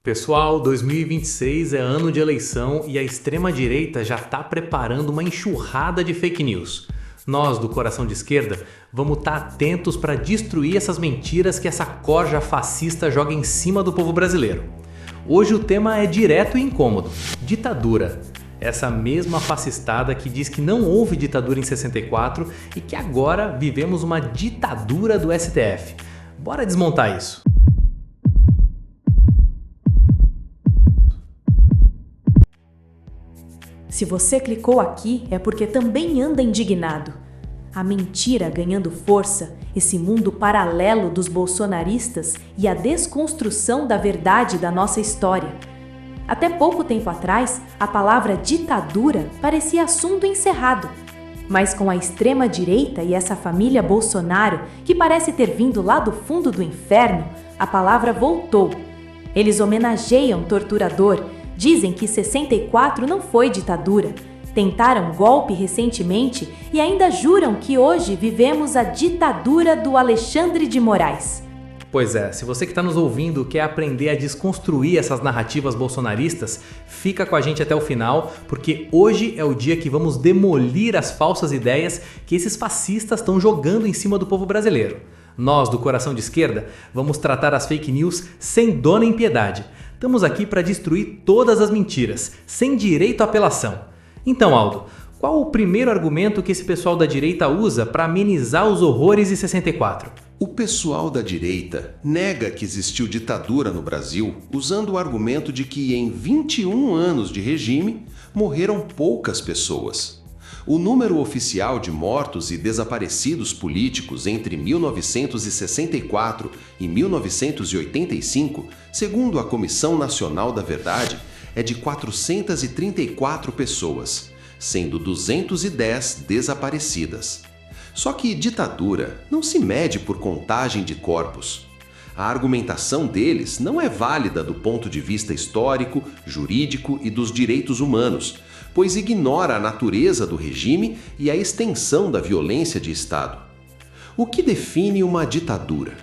Pessoal, 2026 é ano de eleição e a extrema-direita já está preparando uma enxurrada de fake news. Nós, do Coração de Esquerda, vamos estar atentos para destruir essas mentiras que essa corja fascista joga em cima do povo brasileiro. Hoje o tema é direto e incômodo: ditadura. Essa mesma fascistada que diz que não houve ditadura em 64 e que agora vivemos uma ditadura do STF. Bora desmontar isso. Se você clicou aqui é porque também anda indignado. A mentira ganhando força, esse mundo paralelo dos bolsonaristas e a desconstrução da verdade da nossa história. Até pouco tempo atrás, a palavra ditadura parecia assunto encerrado. Mas com a extrema-direita e essa família Bolsonaro, que parece ter vindo lá do fundo do inferno, a palavra voltou. Eles homenageiam torturador, dizem que 64 não foi ditadura, tentaram golpe recentemente e ainda juram que hoje vivemos a ditadura do Alexandre de Moraes. Pois é, se você que está nos ouvindo quer aprender a desconstruir essas narrativas bolsonaristas, fica com a gente até o final, porque hoje é o dia que vamos demolir as falsas ideias que esses fascistas estão jogando em cima do povo brasileiro. Nós, do Coração de Esquerda, vamos tratar as fake news sem dó nem piedade. Estamos aqui para destruir todas as mentiras, sem direito à apelação. Então, Aldo, qual o primeiro argumento que esse pessoal da direita usa para amenizar os horrores de 64? O pessoal da direita nega que existiu ditadura no Brasil usando o argumento de que em 21 anos de regime morreram poucas pessoas. O número oficial de mortos e desaparecidos políticos entre 1964 e 1985, segundo a Comissão Nacional da Verdade, é de 434 pessoas, sendo 210 desaparecidas. Só que ditadura não se mede por contagem de corpos. A argumentação deles não é válida do ponto de vista histórico, jurídico e dos direitos humanos, pois ignora a natureza do regime e a extensão da violência de Estado. O que define uma ditadura?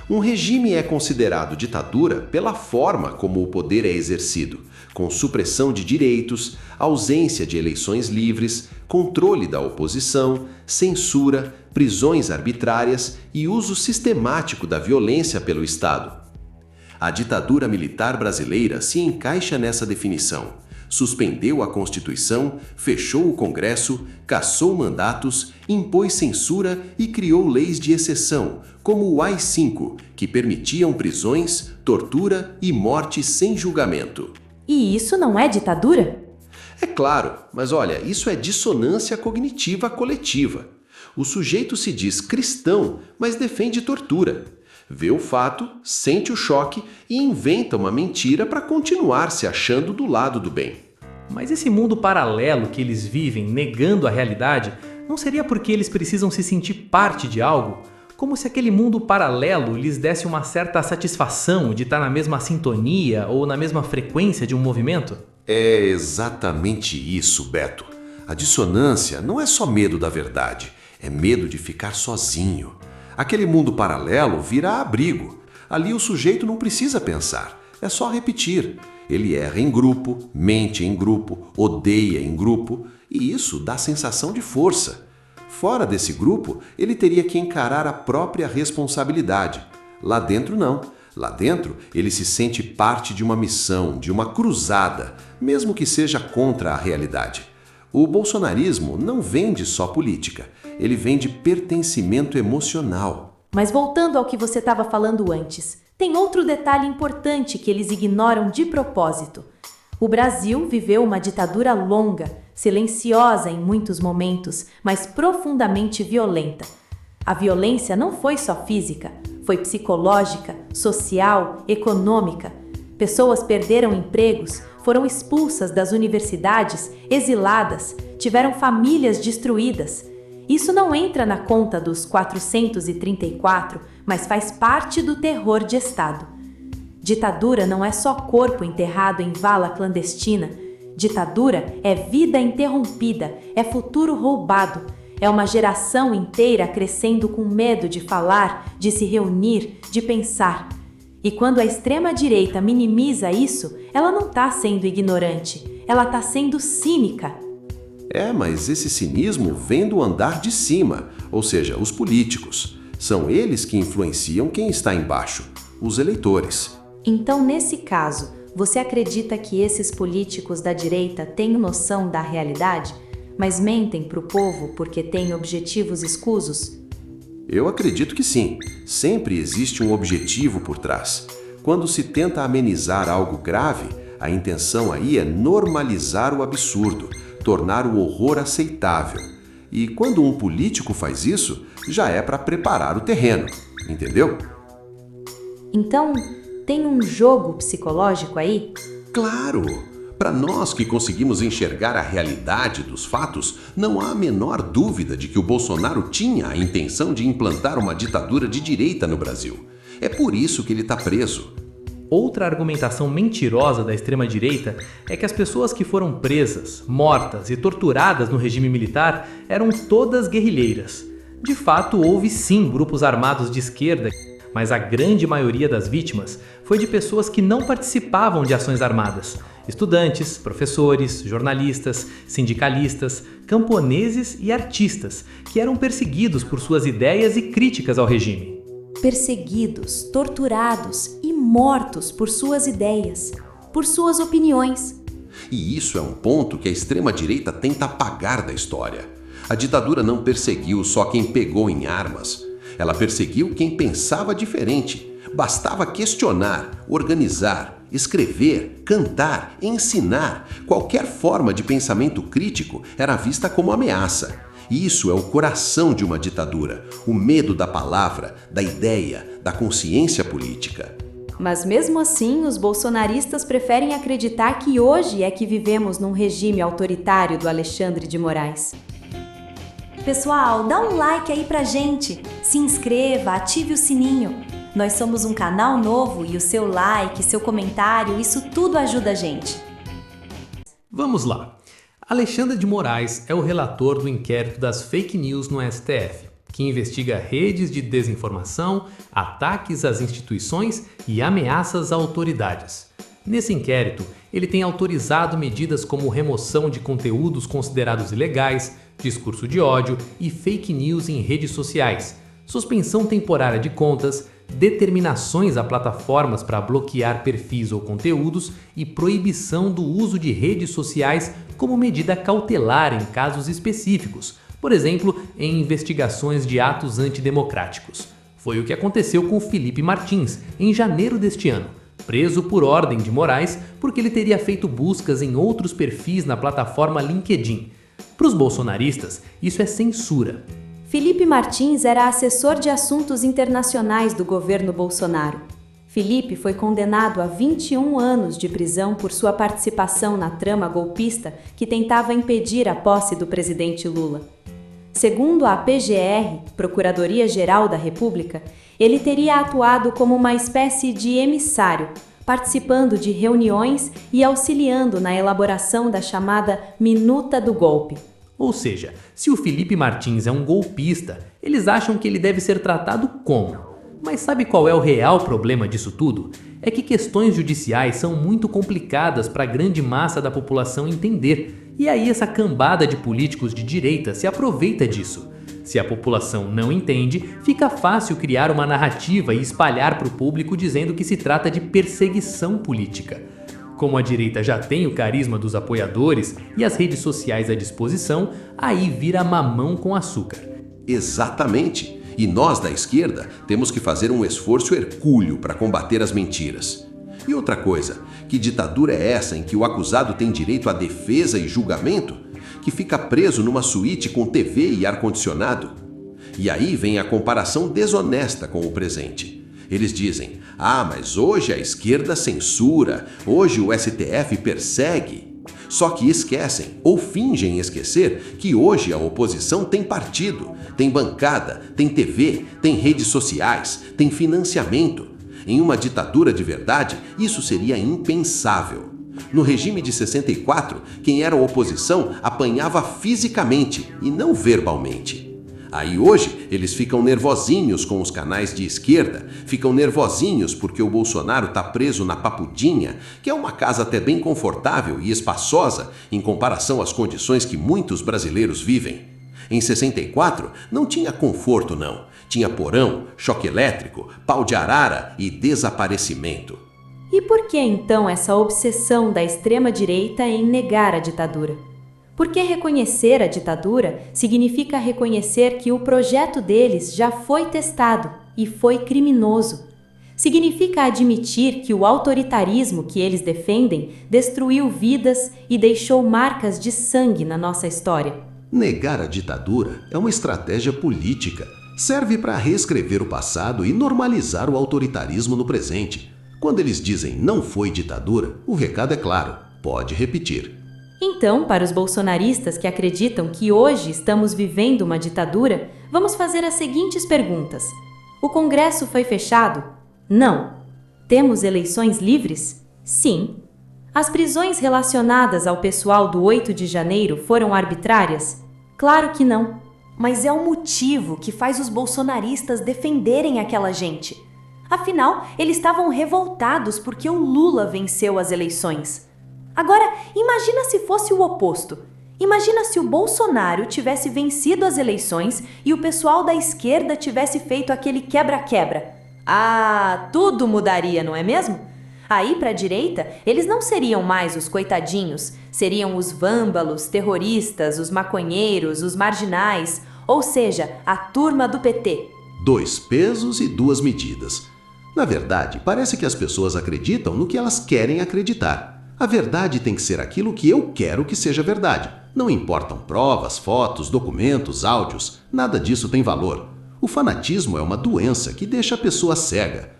Um regime é considerado ditadura pela forma como o poder é exercido, com supressão de direitos, ausência de eleições livres, controle da oposição, censura, prisões arbitrárias e uso sistemático da violência pelo Estado. A ditadura militar brasileira se encaixa nessa definição. Suspendeu a Constituição, fechou o Congresso, cassou mandatos, impôs censura e criou leis de exceção, como o AI-5, que permitiam prisões, tortura e morte sem julgamento. E isso não é ditadura? É claro, mas olha, isso é dissonância cognitiva coletiva. O sujeito se diz cristão, mas defende tortura. Vê o fato, sente o choque e inventa uma mentira para continuar se achando do lado do bem. Mas esse mundo paralelo que eles vivem negando a realidade, não seria porque eles precisam se sentir parte de algo? Como se aquele mundo paralelo lhes desse uma certa satisfação de estar na mesma sintonia ou na mesma frequência de um movimento? É exatamente isso, Beto. A dissonância não é só medo da verdade, é medo de ficar sozinho. Aquele mundo paralelo vira abrigo. Ali o sujeito não precisa pensar, é só repetir. Ele erra em grupo, mente em grupo, odeia em grupo, e isso dá sensação de força. Fora desse grupo, ele teria que encarar a própria responsabilidade. Lá dentro, não. Lá dentro, ele se sente parte de uma missão, de uma cruzada, mesmo que seja contra a realidade. O bolsonarismo não vende só política, ele vende pertencimento emocional. Mas voltando ao que você estava falando antes, tem outro detalhe importante que eles ignoram de propósito. O Brasil viveu uma ditadura longa, silenciosa em muitos momentos, mas profundamente violenta. A violência não foi só física, foi psicológica, social, econômica. Pessoas perderam empregos, foram expulsas das universidades, exiladas, tiveram famílias destruídas. Isso não entra na conta dos 434, mas faz parte do terror de Estado. Ditadura não é só corpo enterrado em vala clandestina. Ditadura é vida interrompida, é futuro roubado, é uma geração inteira crescendo com medo de falar, de se reunir, de pensar. E quando a extrema-direita minimiza isso, ela não está sendo ignorante, ela está sendo cínica. Mas esse cinismo vem do andar de cima, ou seja, os políticos. São eles que influenciam quem está embaixo, os eleitores. Então, nesse caso, você acredita que esses políticos da direita têm noção da realidade, mas mentem para o povo porque têm objetivos escusos? Eu acredito que sim. Sempre existe um objetivo por trás. Quando se tenta amenizar algo grave, a intenção aí é normalizar o absurdo, tornar o horror aceitável. E quando um político faz isso, já é para preparar o terreno, entendeu? Então, tem um jogo psicológico aí? Claro! Para nós que conseguimos enxergar a realidade dos fatos, não há a menor dúvida de que o Bolsonaro tinha a intenção de implantar uma ditadura de direita no Brasil. É por isso que ele está preso. Outra argumentação mentirosa da extrema-direita é que as pessoas que foram presas, mortas e torturadas no regime militar eram todas guerrilheiras. De fato, houve sim grupos armados de esquerda, mas a grande maioria das vítimas foi de pessoas que não participavam de ações armadas. Estudantes, professores, jornalistas, sindicalistas, camponeses e artistas, que eram perseguidos por suas ideias e críticas ao regime. Perseguidos, torturados e mortos por suas ideias, por suas opiniões. E isso é um ponto que a extrema-direita tenta apagar da história. A ditadura não perseguiu só quem pegou em armas. Ela perseguiu quem pensava diferente. Bastava questionar, organizar, escrever, cantar, ensinar. Qualquer forma de pensamento crítico era vista como ameaça. E isso é o coração de uma ditadura, o medo da palavra, da ideia, da consciência política. Mas mesmo assim, os bolsonaristas preferem acreditar que hoje é que vivemos num regime autoritário do Alexandre de Moraes. Pessoal, dá um like aí pra gente, se inscreva, ative o sininho. Nós somos um canal novo e o seu like, seu comentário, isso tudo ajuda a gente. Vamos lá. Alexandre de Moraes é o relator do inquérito das fake news no STF, que investiga redes de desinformação, ataques às instituições e ameaças a autoridades. Nesse inquérito, ele tem autorizado medidas como remoção de conteúdos considerados ilegais, discurso de ódio e fake news em redes sociais, suspensão temporária de contas, determinações a plataformas para bloquear perfis ou conteúdos e proibição do uso de redes sociais como medida cautelar em casos específicos, por exemplo, em investigações de atos antidemocráticos. Foi o que aconteceu com Felipe Martins, em janeiro deste ano, preso por ordem de Moraes porque ele teria feito buscas em outros perfis na plataforma LinkedIn. Para os bolsonaristas, isso é censura. Felipe Martins era assessor de assuntos internacionais do governo Bolsonaro. Felipe foi condenado a 21 anos de prisão por sua participação na trama golpista que tentava impedir a posse do presidente Lula. Segundo a PGR, Procuradoria-Geral da República, ele teria atuado como uma espécie de emissário, participando de reuniões e auxiliando na elaboração da chamada Minuta do Golpe. Ou seja, se o Felipe Martins é um golpista, eles acham que ele deve ser tratado como? Mas sabe qual é o real problema disso tudo? É que questões judiciais são muito complicadas para a grande massa da população entender, e aí essa cambada de políticos de direita se aproveita disso. Se a população não entende, fica fácil criar uma narrativa e espalhar para o público dizendo que se trata de perseguição política. Como a direita já tem o carisma dos apoiadores e as redes sociais à disposição, aí vira mamão com açúcar. Exatamente! E nós da esquerda temos que fazer um esforço hercúleo para combater as mentiras. E outra coisa, que ditadura é essa em que o acusado tem direito à defesa e julgamento? Que fica preso numa suíte com TV e ar-condicionado? E aí vem a comparação desonesta com o presente. Eles dizem, mas hoje a esquerda censura, hoje o STF persegue. Só que esquecem, ou fingem esquecer, que hoje a oposição tem partido, tem bancada, tem TV, tem redes sociais, tem financiamento. Em uma ditadura de verdade, isso seria impensável. No regime de 64, quem era oposição apanhava fisicamente e não verbalmente. Aí hoje eles ficam nervosinhos com os canais de esquerda, ficam nervosinhos porque o Bolsonaro tá preso na Papudinha, que é uma casa até bem confortável e espaçosa em comparação às condições que muitos brasileiros vivem. Em 64 não tinha conforto não, tinha porão, choque elétrico, pau de arara e desaparecimento. E por que então essa obsessão da extrema-direita em negar a ditadura? Porque reconhecer a ditadura significa reconhecer que o projeto deles já foi testado e foi criminoso. Significa admitir que o autoritarismo que eles defendem destruiu vidas e deixou marcas de sangue na nossa história. Negar a ditadura é uma estratégia política. Serve para reescrever o passado e normalizar o autoritarismo no presente. Quando eles dizem não foi ditadura, o recado é claro, pode repetir. Então, para os bolsonaristas que acreditam que hoje estamos vivendo uma ditadura, vamos fazer as seguintes perguntas. O Congresso foi fechado? Não. Temos eleições livres? Sim. As prisões relacionadas ao pessoal do 8 de janeiro foram arbitrárias? Claro que não. Mas é um motivo que faz os bolsonaristas defenderem aquela gente. Afinal, eles estavam revoltados porque o Lula venceu as eleições. Agora, imagina se fosse o oposto. Imagina se o Bolsonaro tivesse vencido as eleições e o pessoal da esquerda tivesse feito aquele quebra-quebra. Ah, tudo mudaria, não é mesmo? Aí, para a direita, eles não seriam mais os coitadinhos, seriam os vândalos, terroristas, os maconheiros, os marginais, ou seja, a turma do PT. 2 pesos e 2 medidas. Na verdade, parece que as pessoas acreditam no que elas querem acreditar. A verdade tem que ser aquilo que eu quero que seja verdade. Não importam provas, fotos, documentos, áudios, nada disso tem valor. O fanatismo é uma doença que deixa a pessoa cega.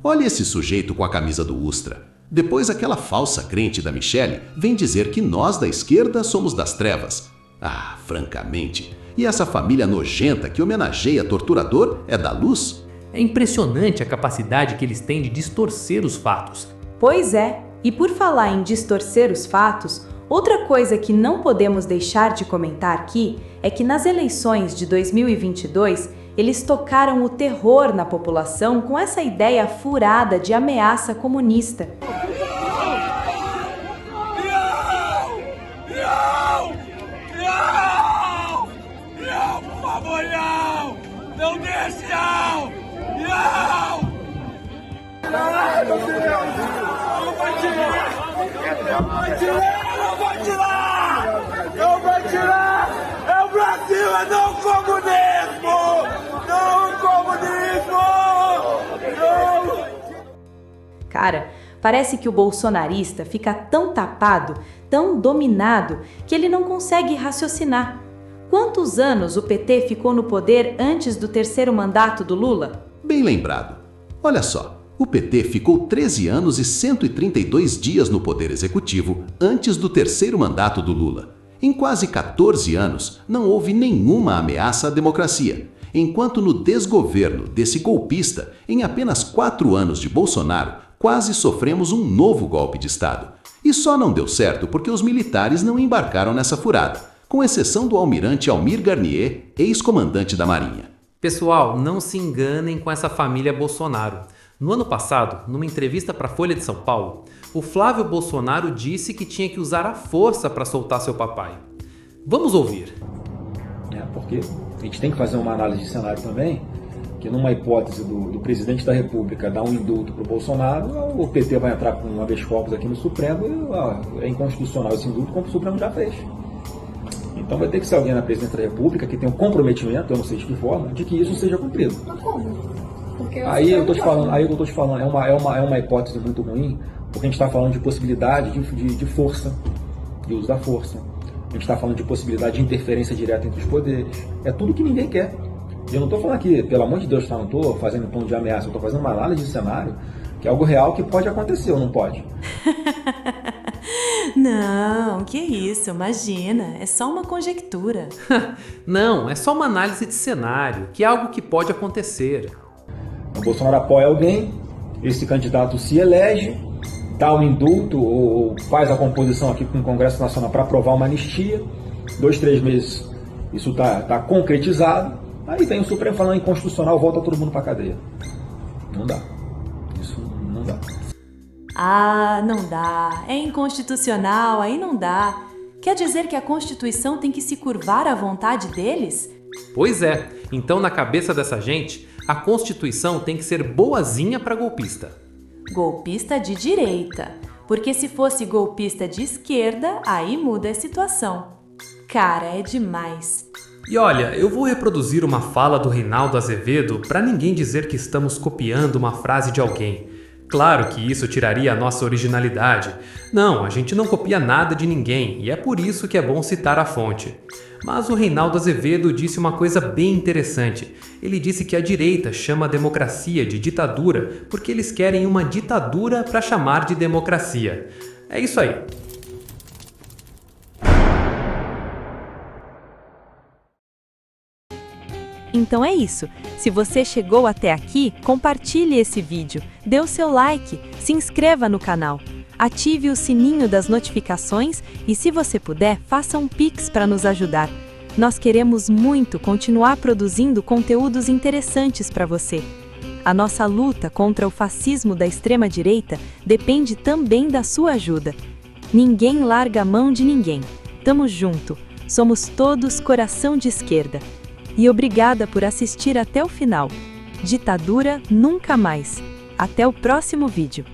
Olha esse sujeito com a camisa do Ustra. Depois aquela falsa crente da Michelle vem dizer que nós da esquerda somos das trevas. Ah, francamente. E essa família nojenta que homenageia torturador é da luz? É impressionante a capacidade que eles têm de distorcer os fatos. Pois é. E por falar em distorcer os fatos, outra coisa que não podemos deixar de comentar aqui é que nas eleições de 2022, eles tocaram o terror na população com essa ideia furada de ameaça comunista. Por favor, não deixe, Ai, meu Deus! Não vai tirar! Não vai tirar! Não vai tirar! É o Brasil, é não comunismo! Não comunismo! Não! Cara, parece que o bolsonarista fica tão tapado, tão dominado, que ele não consegue raciocinar. Quantos anos o PT ficou no poder antes do 3º mandato do Lula? Bem lembrado. Olha só. O PT ficou 13 anos e 132 dias no poder executivo antes do 3º mandato do Lula. Em quase 14 anos, não houve nenhuma ameaça à democracia, enquanto no desgoverno desse golpista, em apenas 4 anos de Bolsonaro, quase sofremos um novo golpe de Estado. E só não deu certo porque os militares não embarcaram nessa furada, com exceção do almirante Almir Garnier, ex-comandante da Marinha. Pessoal, não se enganem com essa família Bolsonaro. No ano passado, numa entrevista para a Folha de São Paulo, o Flávio Bolsonaro disse que tinha que usar a força para soltar seu papai. Vamos ouvir. Porque a gente tem que fazer uma análise de cenário também, que numa hipótese do presidente da República dar um indulto para o Bolsonaro, o PT vai entrar com um habeas corpus aqui no Supremo e é inconstitucional esse indulto, como o Supremo já fez. Então vai ter que ser alguém na presidência da República que tenha um comprometimento, eu não sei de que forma, de que isso seja cumprido. Aí eu tô te falando, é uma hipótese muito ruim, porque a gente está falando de possibilidade de força, de uso da força. A gente está falando de possibilidade de interferência direta entre os poderes. É tudo que ninguém quer. E eu não estou falando aqui, pelo amor de Deus, não estou fazendo um tom de ameaça, eu estou fazendo uma análise de cenário, que é algo real que pode acontecer ou não pode. Não, que isso, imagina, é só uma conjectura. Não, é só uma análise de cenário, que é algo que pode acontecer. O Bolsonaro apoia alguém, esse candidato se elege, dá um indulto ou faz a composição aqui com o Congresso Nacional para aprovar uma anistia. 2, 3 meses isso está concretizado. Aí vem o Supremo falando inconstitucional, volta todo mundo para cadeia. Não dá. Isso não dá. Ah, não dá. É inconstitucional, aí não dá. Quer dizer que a Constituição tem que se curvar à vontade deles? Pois é, então na cabeça dessa gente, a Constituição tem que ser boazinha para golpista. Golpista de direita. Porque se fosse golpista de esquerda, aí muda a situação. Cara, é demais. E olha, eu vou reproduzir uma fala do Reinaldo Azevedo para ninguém dizer que estamos copiando uma frase de alguém. Claro que isso tiraria a nossa originalidade. Não, a gente não copia nada de ninguém e é por isso que é bom citar a fonte. Mas o Reinaldo Azevedo disse uma coisa bem interessante. Ele disse que a direita chama a democracia de ditadura porque eles querem uma ditadura para chamar de democracia. É isso aí. Então é isso. Se você chegou até aqui, compartilhe esse vídeo, dê o seu like, se inscreva no canal, ative o sininho das notificações e, se você puder, faça um Pix para nos ajudar. Nós queremos muito continuar produzindo conteúdos interessantes para você. A nossa luta contra o fascismo da extrema-direita depende também da sua ajuda. Ninguém larga a mão de ninguém. Tamo junto. Somos todos coração de esquerda. E obrigada por assistir até o final. Ditadura nunca mais. Até o próximo vídeo.